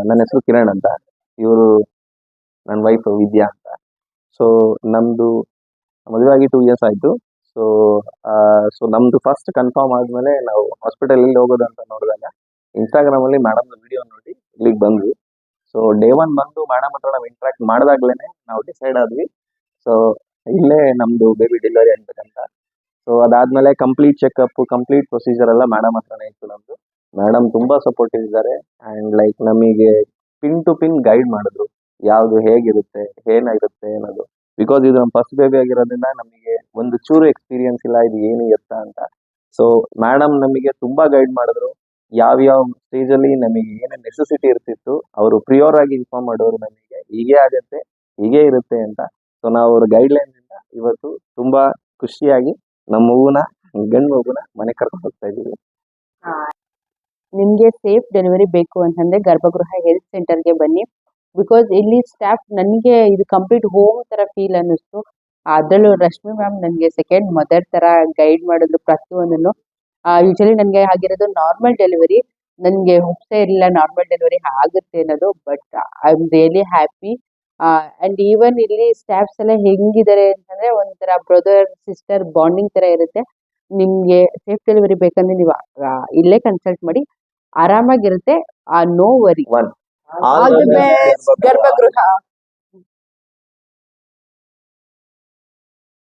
ನನ್ನ ಹೆಸರು ಕಿರಣ್ ಅಂತ. ಇವರು ನನ್ನ ವೈಫ್ ವಿದ್ಯಾ ಅಂತ. ಸೊ ನಮ್ದು ಮದುವೆ ಆಗಿ 2 ಇಯರ್ಸ್ ಆಯ್ತು. ಸೊ ನಮ್ದು ಫಸ್ಟ್ ಕನ್ಫರ್ಮ್ ಆದ್ಮೇಲೆ ನಾವು ಹಾಸ್ಪಿಟಲ್ ಎಲ್ಲಿ ಹೋಗೋದು ಅಂತ ನೋಡಿದಾಗ ಇನ್ಸ್ಟಾಗ್ರಾಮ್ ಅಲ್ಲಿ ಮೇಡಮ್ ವಿಡಿಯೋ ನೋಡಿ ಇಲ್ಲಿಗೆ ಬಂದ್ವಿ. ಸೊ ಡೇ 1 ಬಂದು ಮೇಡಮ್ ಹತ್ರ ನಾವು ಇಂಟ್ರಾಕ್ಟ್ ಮಾಡಿದಾಗ್ಲೇನೆ ನಾವು ಡಿಸೈಡ್ ಆದ್ವಿ. ಸೊ ಇಲ್ಲೇ ನಮ್ದು ಬೇಬಿ ಡೆಲಿವರಿ ಆಗ್ಬೇಕಂತ. ಸೊ ಅದಾದ್ಮೇಲೆ ಕಂಪ್ಲೀಟ್ ಚೆಕಪ್, ಕಂಪ್ಲೀಟ್ ಪ್ರೊಸೀಜರ್ ಎಲ್ಲ ಮೇಡಮ್ ಹತ್ರನೇ ಇತ್ತು ನಮ್ದು. ಮೇಡಮ್ ತುಂಬಾ ಸಪೋರ್ಟಿವ್ ಇದ್ದಾರೆ ಅಂಡ್ ಲೈಕ್ ನಮಗೆ ಪಿನ್ ಟು ಪಿನ್ ಗೈಡ್ ಮಾಡಿದ್ರು, ಯಾವ್ದು ಹೇಗಿರುತ್ತೆ, ಏನಾಗಿರುತ್ತೆ ಅನ್ನೋದು. ಬಿಕಾಸ್ ಇದು ನಮ್ಮ ಫಸ್ಟ್ ಬೇಬಿ ಆಗಿರೋದ್ರಿಂದ ನಮಗೆ ಒಂದು ಚೂರು ಎಕ್ಸ್ಪೀರಿಯನ್ಸ್ ಇಲ್ಲ ಇದು ಏನು ಎತ್ತ ಅಂತ. ಸೊ ಮೇಡಮ್ ನಮಗೆ ತುಂಬಾ ಗೈಡ್ ಮಾಡಿದ್ರು. ಯಾವ ಸ್ಟೇಜ್ ಅಲ್ಲಿ ನಮಗೆ ಏನೇನು ನೆಸೆಸಿಟಿ ಇರ್ತಿತ್ತು ಅವರು ಪ್ರಿಯೋರ್ ಆಗಿ ಇನ್ಫಾರ್ಮ್ ಮಾಡೋರು ನಮಗೆ, ಹೀಗೆ ಆಗತ್ತೆ, ಹೀಗೆ ಇರುತ್ತೆ ಅಂತ. ಸೊ ನಾವು ಅವ್ರ ಗೈಡ್ಲೈನ್ಸ್ ಇಂದ ಇವತ್ತು ತುಂಬಾ ಖುಷಿಯಾಗಿ ನಮ್ಮ ಗಂಡು ಮಗುನ ಮನೆ ಕರ್ಕೊಂಡು ಹೋಗ್ತಾ ಇದ್ದೀವಿ. ನಿಮ್ಗೆ ಸೇಫ್ ಡೆಲಿವರಿ ಬೇಕು ಅಂತಂದ್ರೆ ಗರ್ಭಗೃಹ ಹೆಲ್ತ್ ಸೆಂಟರ್ಗೆ ಬನ್ನಿ. ಬಿಕಾಸ್ ಇಲ್ಲಿ ಸ್ಟಾಫ್ ನನಗೆ ಇದು ಕಂಪ್ಲೀಟ್ ಹೋಮ್ ತರ ಫೀಲ್ ಅನ್ನಿಸ್ತು. ಅದ್ರಲ್ಲೂ ರಶ್ಮಿ ಮ್ಯಾಮ್ ನನಗೆ ಸೆಕೆಂಡ್ ಮದರ್ ತರ ಗೈಡ್ ಮಾಡಿದ್ರು ಪ್ರತಿಯೊಂದನ್ನು. ಯೂಶಲಿ ನನಗೆ ಆಗಿರೋದು ನಾರ್ಮಲ್ ಡೆಲಿವರಿ. ನನಗೆ ಹೋಪ್ಸೇ ಇರಲಿಲ್ಲ ನಾರ್ಮಲ್ ಡೆಲಿವರಿ ಆಗುತ್ತೆ ಅನ್ನೋದು. But I am really happy. And even ಇಲ್ಲಿ ಸ್ಟಾಫ್ಸ್ ಎಲ್ಲ ಹೆಂಗಿದ್ದಾರೆ ಅಂತಂದ್ರೆ ಒಂಥರ ಬ್ರದರ್ ಸಿಸ್ಟರ್ ಬಾಂಡಿಂಗ್ ತರ ಇರುತ್ತೆ. ನಿಮ್ಗೆ ಸೇಫ್ ಡೆಲಿವರಿ ಬೇಕಂದ್ರೆ ನೀವು ಇಲ್ಲೇ ಕನ್ಸಲ್ಟ್ ಮಾಡಿ, ಆರಾಮಾಗಿರುತ್ತೆ. No worry. All the best, ಗರ್ಭಗೃಹ.